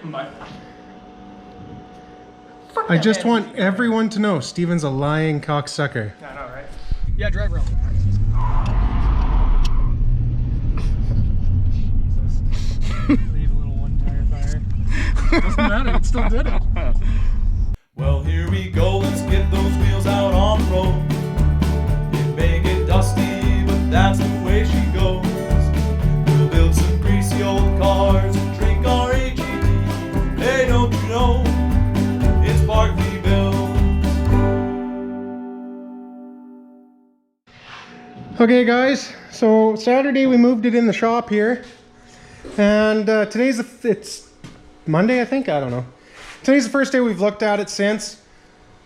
Bye. I just want everyone to know Steven's a lying cocksucker. I know, right? Yeah, drive around back. Leave a little one tire fire. Doesn't matter, it still did it. Well, here we go, let's get those wheels out on the road. It may get dusty, but that's the way she goes. We'll build some greasy old cars and drink our AGD. Hey, don't you know, it's partly built. Okay guys, so Saturday we moved it in the shop here. And it's Monday, I think, I don't know. Today's the first day we've looked at it since.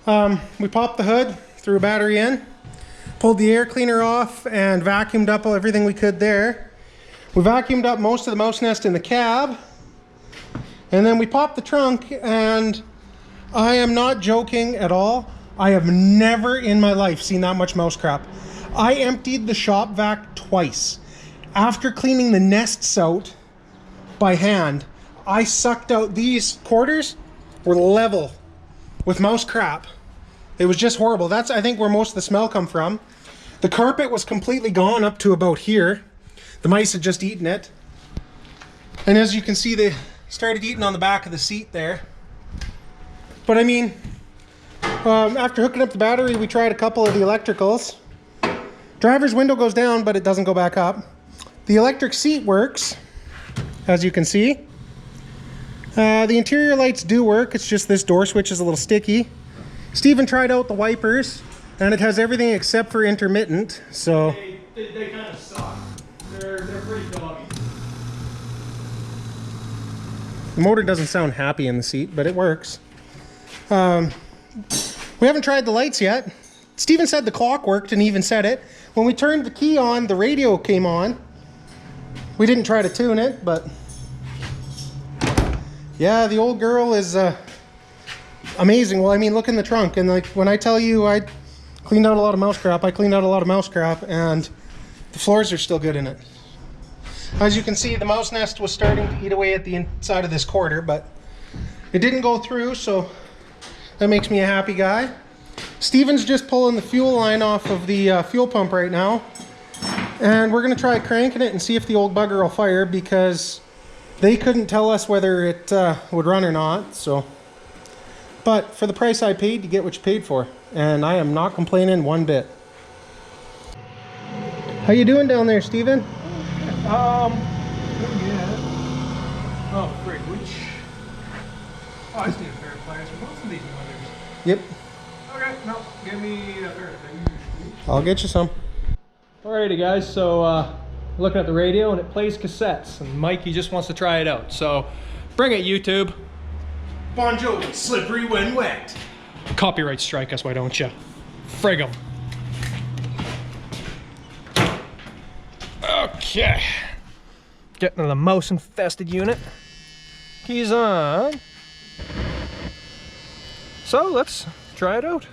We popped the hood, threw a battery in, pulled the air cleaner off, and vacuumed up everything we could there. We vacuumed up most of the mouse nest in the cab, and then we popped the trunk, and I am not joking at all. I have never in my life seen that much mouse crap. I emptied the shop vac twice. After cleaning the nests out by hand, I sucked out these quarters. Were level with mouse crap. It was just horrible. That's, I think, where most of the smell come from. The carpet was completely gone up to about here. The mice had just eaten it. And as you can see, they started eating on the back of the seat there. But I mean, after hooking up the battery, we tried a couple of the electricals. Driver's window goes down, but it doesn't go back up. The electric seat works, as you can see. The interior lights do work, it's just this door switch is a little sticky. Steven tried out the wipers, and it has everything except for intermittent, so... They kind of suck. They're pretty doggy. The motor doesn't sound happy in the seat, but it works. We haven't tried the lights yet. Steven said the clock worked and he even said it. When we turned the key on, the radio came on. We didn't try to tune it, but... yeah, the old girl is amazing. Well, I mean, look in the trunk, and like when I tell you I cleaned out a lot of mouse crap, I cleaned out a lot of mouse crap, and the floors are still good in it. As you can see, the mouse nest was starting to eat away at the inside of this quarter, but it didn't go through, so that makes me a happy guy. Steven's just pulling the fuel line off of the fuel pump right now, and we're going to try cranking it and see if the old bugger will fire, because they couldn't tell us whether it would run or not, so. But for the price I paid, you get what you paid for. And I am not complaining one bit. How you doing down there, Steven? Yeah. Oh, great. Which? Oh, I just need a pair of pliers for both of these motors. Yep. Okay, no, give me a pair of things. I'll get you some. Alrighty guys, so looking at the radio and it plays cassettes, and Mikey just wants to try it out, so bring it, YouTube. Bon Jovi, Slippery When Wet. Copyright strike us, why don't you? Frig 'em. Okay. Getting to the mouse infested unit. Keys on. So let's try it out.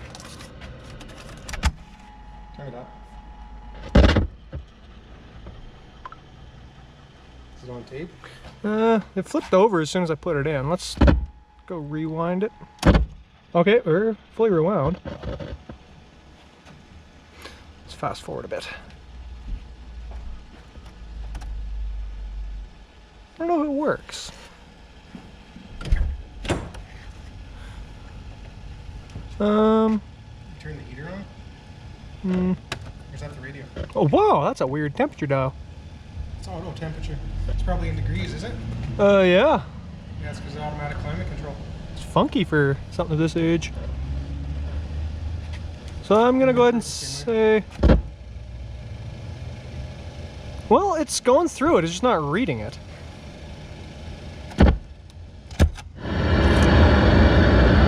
Turn it up. Is it on tape? It flipped over as soon as I put it in. Let's go rewind it. Okay, we're fully rewound. Let's fast forward a bit. I don't know if it works. You turn the heater on? Or is that the radio? Oh, wow, that's a weird temperature dial. It's auto temperature. It's probably in degrees, is it? Yeah. Yeah, it's because of automatic climate control. It's funky for something of this age. So I'm gonna go ahead and say... well, it's going through it, it's just not reading it.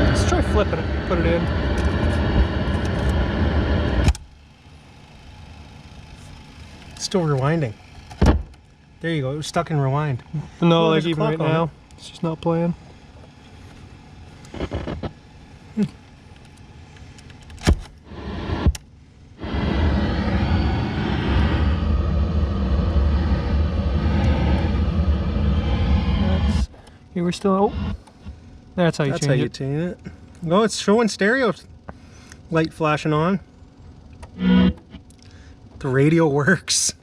Let's try flipping it, put it in. Still rewinding. There you go, it was stuck in rewind. No, Well, like there's a even right clock on now, it. it's just not playing. we're still. Oh, that's how you That's change how you it. tune it. No, it's showing stereo light flashing on. The radio works.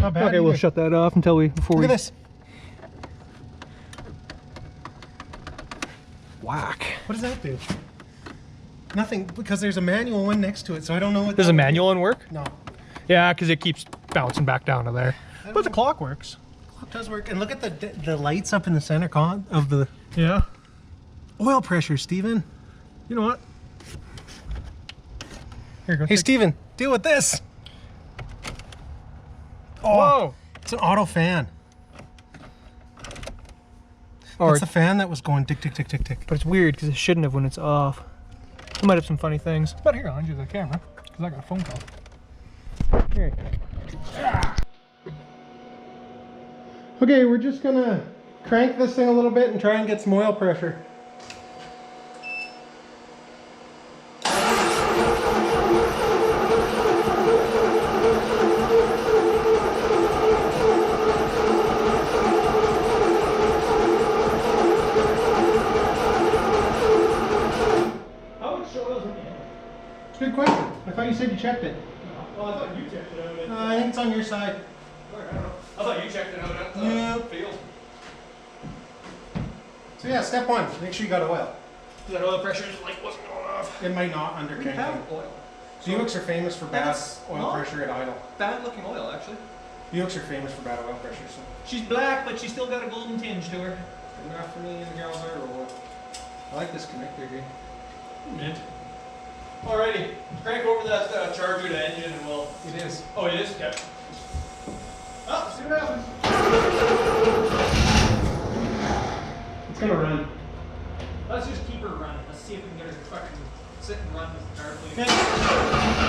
Not bad. Okay, we'll either. shut that off until we before Look we at this. whack. What does that do? Nothing, because there's a manual one next to it, so I don't know what. Does that a would manual one work? be. No. Yeah, because it keeps bouncing back down to there. But the clock works. It does work. And look at the lights up in the center of the Yeah. oil pressure, Steven. You know what? Here, go. Hey, Steven, deal with this. Oh, Whoa! it's an auto fan. Or, It's the fan that was going tick, tick, tick, tick, tick. but it's weird because it shouldn't have when it's off. It might have some funny things. But here, I'll hand you the camera because I got a phone call. Here. Okay, we're just gonna crank this thing a little bit and try and get some oil pressure. Good question. I thought you said you checked it. Well, I thought you checked it out. I think it's on your side. I thought you checked it out at the field. So yeah, step one, make sure you got oil. That oil pressure just like wasn't going off. It might not under cranking. oil. Buicks are famous for bad That's oil not- pressure at idle. Bad looking oil, actually. Buicks are famous for bad oil pressure, so She's black, but she's still got a golden tinge to her. good enough for me and the gals I roll with. I like this connector here. Mint. Alrighty, crank over that charger to engine and we'll. It is. Oh, it is? Okay. Oh, let's see what happens. It's gonna run. Let's just keep her running. Let's see if we can get her to fucking sit and run with the car, please.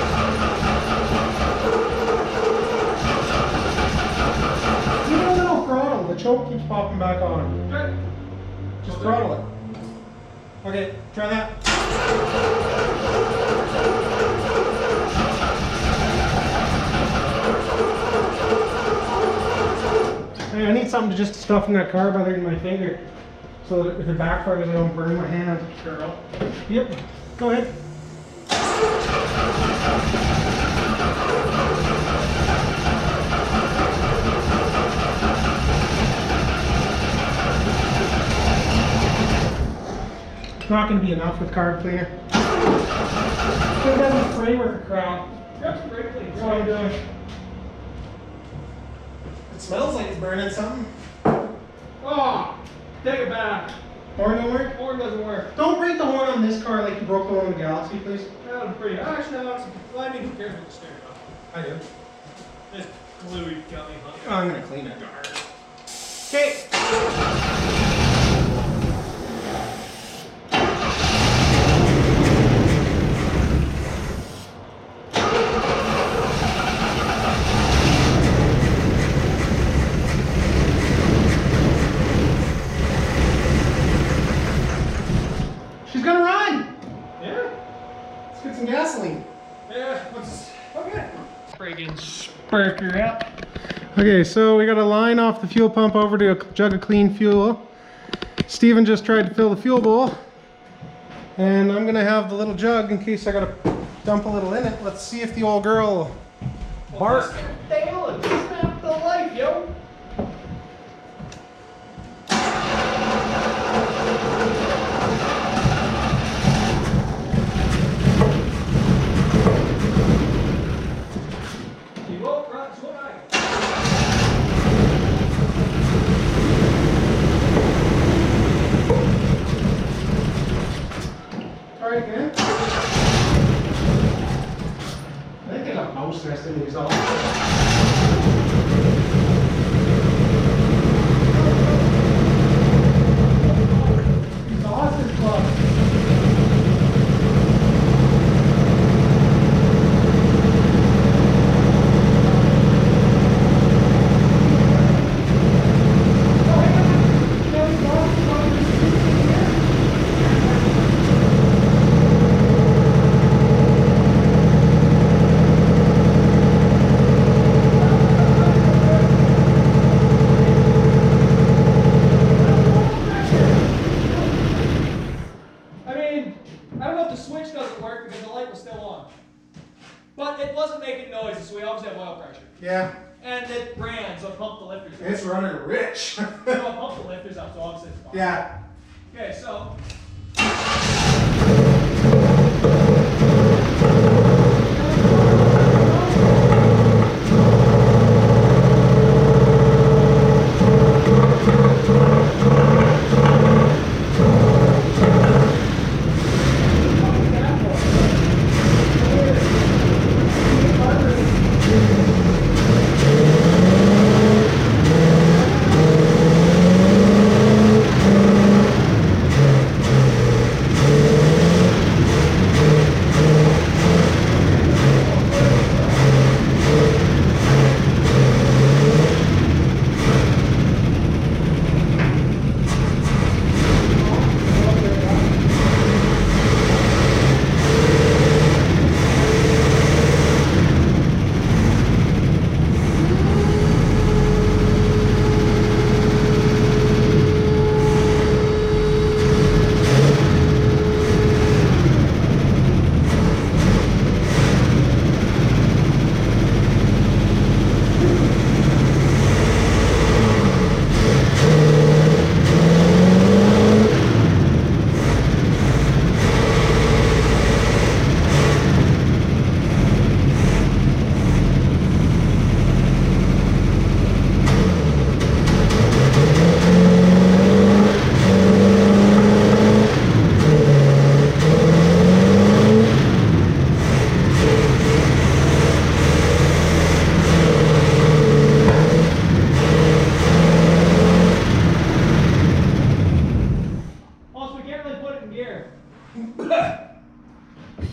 Give it a little throttle. The choke keeps popping back on. Okay. Just throttle it. Okay, try that. Hey, I need something to just stuff in that carb other than my finger, so that if it backfires, I don't burn my hand. Girl. Yep. Go ahead. It's not going to be enough with carb cleaner. It doesn't spray worth a crap. Yep, great clean. That's what I'm doing. It smells like it's burning something. Oh, take it back. Horn don't work? Horn doesn't work. Don't break the horn on this car like you broke the one on the Galaxy, please. That was pretty. Actually, no, well, I mean, who cares what the stereo? I do. This gluey gummy honey. Oh, I'm going to clean it. Okay. She's going to run! Yeah. Let's get some gasoline. Yeah. Let's. Okay. Friggin' spark her up. Okay, so we got a line off the fuel pump over to a jug of clean fuel. Steven just tried to fill the fuel bowl. And I'm gonna have the little jug in case I gotta dump a little in it. Let's see if the old girl will bark. Tail and snap the life, yo. You won't run, so I. Try it again. I think there's a mouse nest in the exhaust. Yeah. And it ran, so it pumped the lifters out. It's running rich. So it pumped the lifters out, so obviously it's fine. Yeah. Okay, so.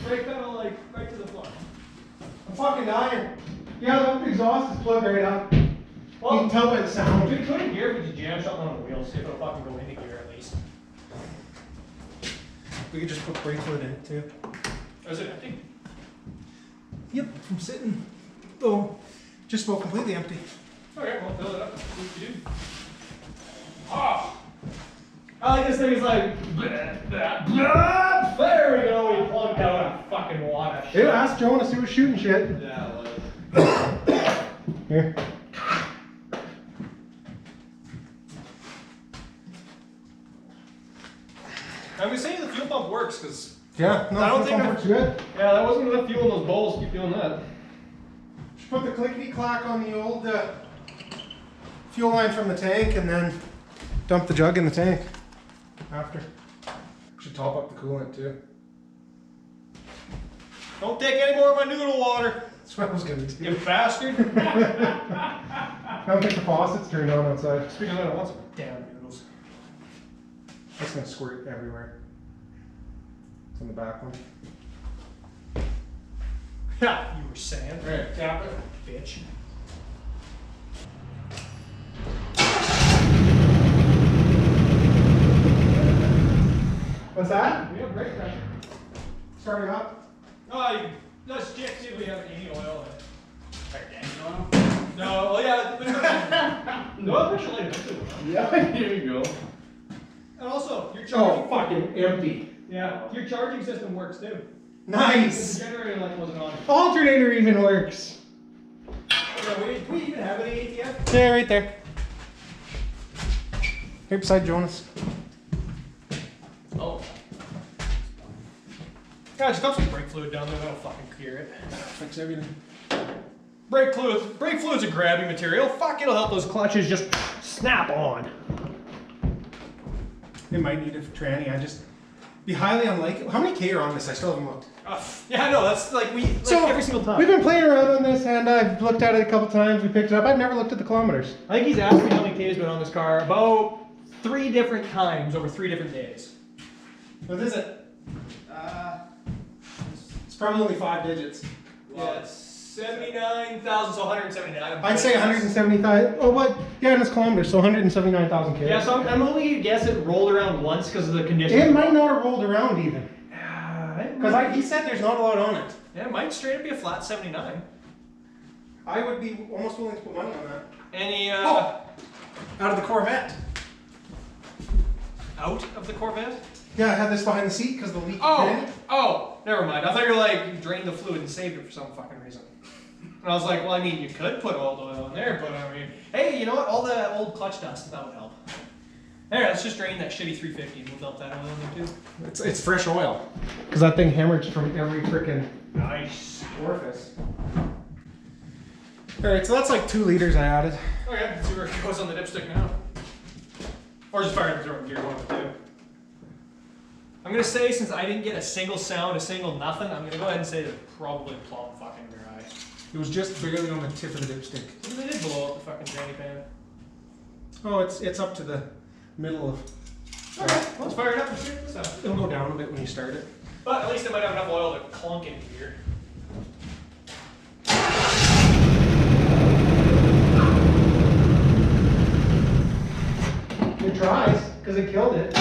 Brake pedal like right to the floor. I'm fucking dying. Yeah, the exhaust is plugged right up. Well, you can tell by the sound. Dude, put in gear if we just jam something on the wheels, see if it'll fucking go into gear at least. We could just put brake fluid in it too. Is it empty? Yep, from sitting. Oh, just about completely empty. Okay, well, fill it up. See what you do. Oh! I like this thing is like, bleh, bleh, bleh. There we go, we plugged out a fucking water. Ew, ask Jonas, he was shooting shit. Yeah, well. Here. I'm just saying the fuel pump works because Yeah, no, I don't the think pump works good. yeah, that wasn't enough fuel in those bowls to keep doing that. Just put the clickety clack on the old fuel line from the tank and then dump the jug in the tank after. Should top up the coolant too. Don't take any more of my noodle water, That's what I was gonna do. you bastard. I don't think the faucet's turned on outside. Speaking of that, I want some damn noodles. It's gonna squirt everywhere. It's on the back one. Yeah, you were saying. Right, tap it. Bitch. What's that? We have brake pressure. Starting up. Oh, let's check see if we have any oil in it. No, well, yeah. No oil pressure later. Yeah, here you go. And also, your charging. Oh, fucking empty. Yeah, your charging system works too. Nice. The generator light wasn't on. Alternator even works. Yeah, do we even have any ATF? Yeah, right there. Here beside Jonas. Oh. Yeah, just dump some brake fluid down there. That'll fucking clear it. Fix everything. Brake fluid's a grabby material. Fuck, it'll help those clutches just snap on. It might need a tranny. I just be highly unlikely. How many K are on this? I still haven't looked. Yeah, I know. That's like every single time. We've been playing around on this, and I've looked at it a couple times. We picked it up. I've never looked at the kilometers. I think he's asked me how many K has been on this car about 3 different times over 3 different days. What is it? It's probably only 5 digits. Yeah, it's 79,000, so 179. I'd say 170,000. Oh, what? Yeah, and it's kilometers, so 179,000 K. Yeah, so I'm only gonna guess it rolled around once because of the condition. It might not have rolled around even. Because Because he said there's not a lot on it. yeah, it might straight up be a flat 79. I would be almost willing to put money on that. Any Oh! Out of the Corvette. out of the Corvette? Yeah, I had this behind the seat because the leak. hit it. Oh, never mind. I thought you were like you drained the fluid and saved it for some fucking reason. And I was like, well, I mean, you could put oil in there, but I mean, hey, you know what? All the old clutch dust, that would help. There, let's just drain that shitty 350 and we'll dump that oil in there too. It's fresh oil. Because that thing hemorrhaged from every frickin' Nice. orifice. Alright, so that's like 2 liters I added. Okay, let's see where it goes on the dipstick now. Or just fire the throwing gear, one of the two. I'm gonna say, since I didn't get a single sound, a single nothing, I'm gonna go ahead and say they're probably plumb fucking dry. It was just barely on the tip of the dipstick. Maybe they did blow up the fucking granny pan. Oh, it's up to the middle of... Okay, let's fire it up and see what this out. It'll go down a bit when you start it. But at least it might have enough oil to clunk in here. It tries, because it killed it.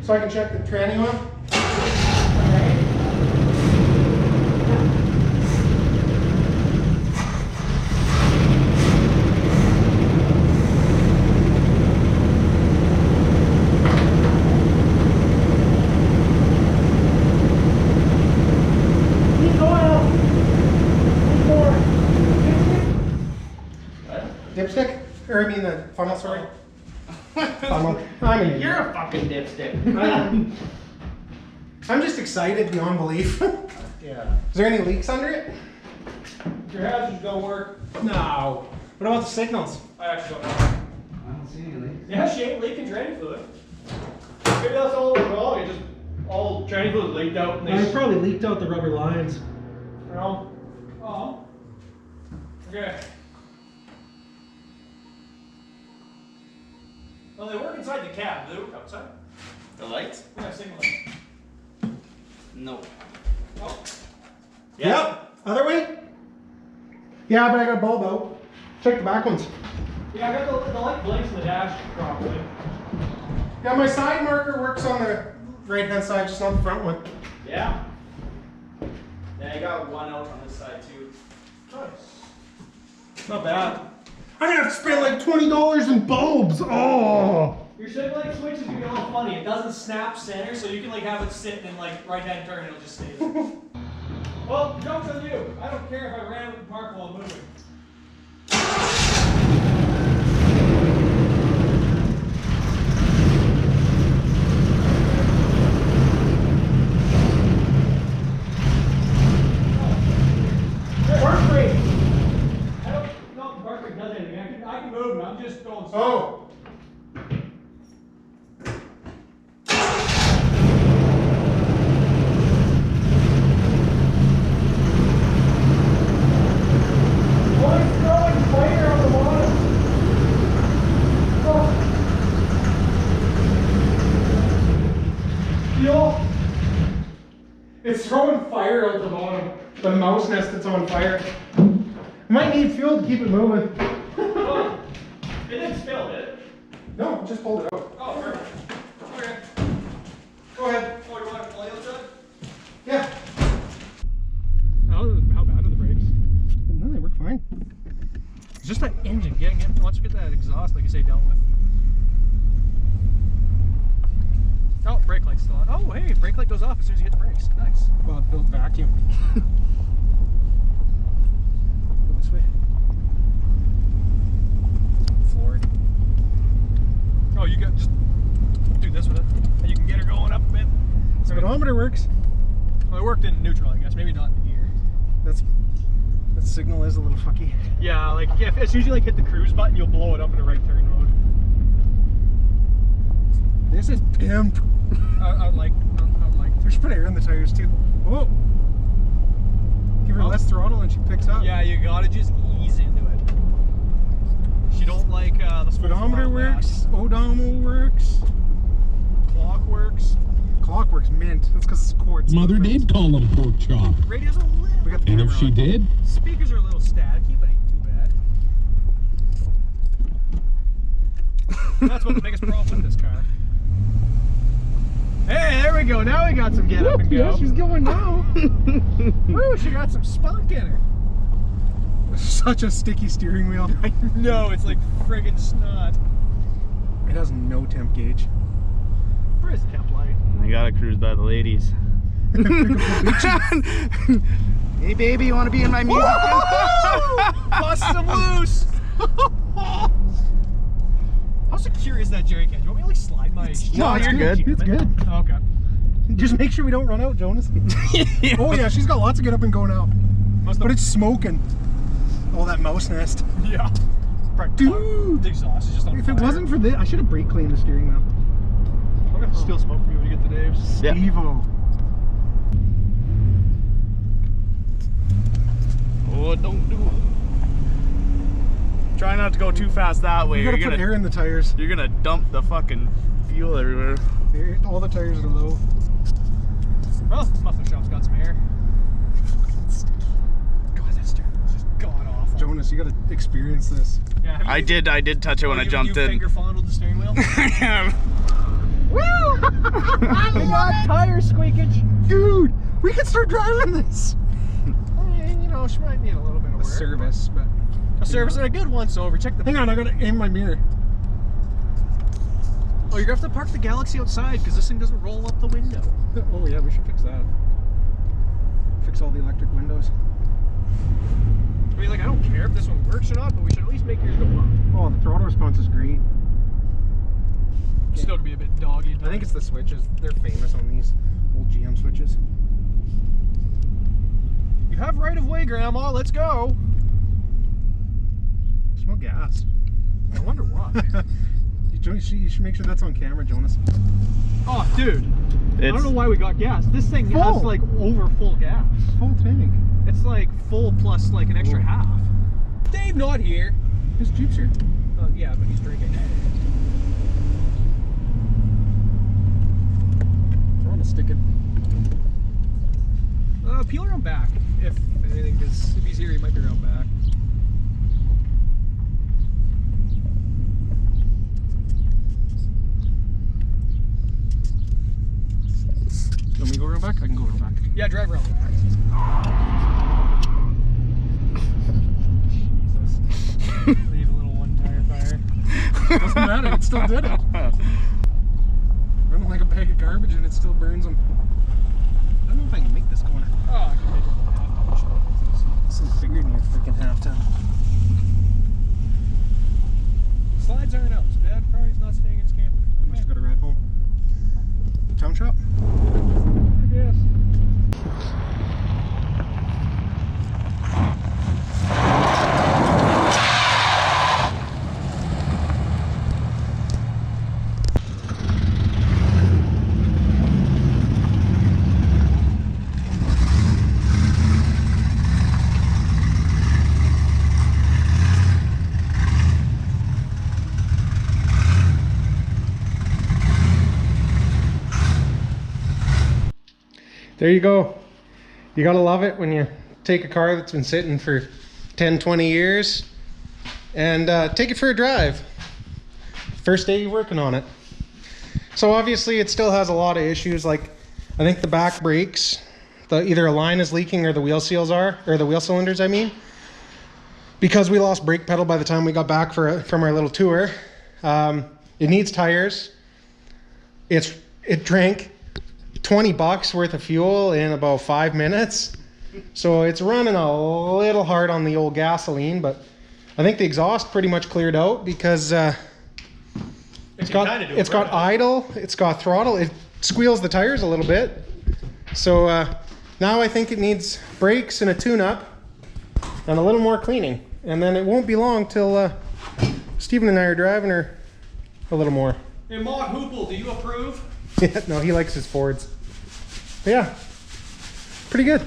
So I can check the tranny oil. Dipstick? Or I mean the funnel, sorry. Funnel. I mean, You're a fucking dipstick. I'm just excited beyond belief. Yeah. Is there any leaks under it? Your hazards don't work. No. What about the signals? I actually don't know. I don't see any leaks. Yeah, she ain't leaking drain fluid. Maybe that's all it was wrong. It just all drain fluid leaked out and they probably leaked out the rubber lines. Oh. Okay. Well, they work inside the cab. Do they work outside? The lights? Yeah, signal light. No. Oh. Yep. Other way? Yeah, but I got a bulb out. Check the back ones. Yeah, I got the light blinks in the dash properly. Yeah, my side marker works on the right hand side, just not the front one. Yeah. Yeah, I got one out on this side too. Nice. Not bad. I'm gonna have to spend like $20 in bulbs. Oh. Your signal light switch is gonna be a little funny. It doesn't snap center, so you can like have it sit in like right hand turn and it'll just stay there. Well, joke's on you. I don't care if I ram it and park while moving. Park brake. I don't know if park brake does anything. I can move it. I'm just going slow. Oh. It's throwing fire out the bottom. The mouse nest that's on fire. Might need fuel to keep it moving. Oh, it didn't spill, did it? No, just pulled it out. Oh, perfect. Okay. Go ahead. Oh, you want to pull the outside? Yeah. How bad are the brakes? No, they work fine. It's just that engine getting it. Once you get that exhaust, like you say, dealt with. Oh, brake light's still on. Oh, hey, brake light goes off as soon as you hit the brakes. Nice. Well, it built vacuum. Go this way. Floored. Oh, you got just do this with it, and you can get her going up a bit. Speedometer works. Well, it worked in neutral, I guess. Maybe not in gear. That signal is a little fucky. Yeah, like if it's usually like hit the cruise button, you'll blow it up in a right turn road. This is pimp. I like. We should put air in the tires too. Whoa. Give her less throttle and she picks up. Yeah, you gotta just ease into it. She don't like the Speedometer works. Odometer works. Clock works. Clock works mint. That's because it's quartz. Mother did call him pork chop. Radio's a little. We got the And if camera she on. did, Speakers are a little staticky, but ain't too bad. That's what the biggest problem with this car. Hey, there we we go. Now we got some get up and go. Yeah, she's going now. Woo, she got some spunk in her. Such a sticky steering wheel. I know, it's like friggin' snot. It has no temp gauge. Where's temp light? I gotta cruise by the ladies. Hey baby, you wanna be in my music? Bust them loose! How secure is that jerry can? Do you want me to like slide my... No, you're good. It's good. Oh, okay. Just make sure we don't run out, Jonas. Yeah. Oh yeah, she's got lots of get up and go now. But it's smoking. Oh, that mouse nest. Yeah. Dude! The exhaust is just on If it fire. wasn't for this, I should have brake cleaned the steering wheel. I'm gonna steal smoke from you when you get to Dave's. Yeah. Evo. Oh, don't do it. Try not to go too fast that way. You gotta put air in the tires. You're gonna dump the fucking fuel everywhere. All the tires are low. Well, this muffler shop's got some air. God, that steering wheel's just god awful. Jonas, you gotta experience this. Yeah, have I you- did touch it when I jumped you in. finger fondled the steering wheel? Woo! We got tire squeakage. Dude, we can start driving this. You know, she might need a little bit of A work. service, but A service and a good once over. Check the. hang on, I gotta aim my mirror. Oh, you're gonna have to park the Galaxy outside because this thing doesn't roll up the window. Oh yeah, we should fix that. Fix all the electric windows. I mean, like, I don't care if this one works or not, but we should at least make yours go up. Oh, the throttle response is great. Still to be a bit doggy. I think it's the switches. They're famous on these old GM switches. You have right of way, Grandma. Let's go. Smell gas. I wonder why. You should make sure that's on camera, Jonas. Oh, dude. I don't know why we got gas. This thing Full. has like over full gas. Full tank. It's like full plus like an extra Whoa. half. Dave not here. His Jeep's here. Yeah, but he's drinking. Throttle sticking. Peel around back if anything, because if he's here, he might be around back. You want me to go around back? I can go around back. Yeah, drive around back. Jesus. Leave a little one tire fire. Doesn't matter, it still did it. Running like a bag of garbage and it still burns them. I don't know if I can make this corner. Oh, I can make one half ton. This is bigger than your freaking half ton. Slides aren't out, so Dad probably is not staying in his camper. I must have got a ride home. Town shop? I guess. There you go. You gotta love it when you take a car that's been sitting for 10, 20 years and take it for a drive. First day you're working on it. So obviously it still has a lot of issues, like I think the back brakes, either a line is leaking or the wheel seals are, or the wheel cylinders I mean. Because we lost brake pedal by the time we got back from our little tour. It needs tires. It drank 20 bucks worth of fuel in about 5 minutes. So it's running a little hard on the old gasoline, but I think the exhaust pretty much cleared out because it's got idle, it's got throttle, it squeals the tires a little bit. So now I think it needs brakes and a tune-up and a little more cleaning. And then it won't be long till Steven and I are driving her a little more. Hey, Maud Hoople, do you approve? Yeah, no, he likes his Fords. But yeah, pretty good.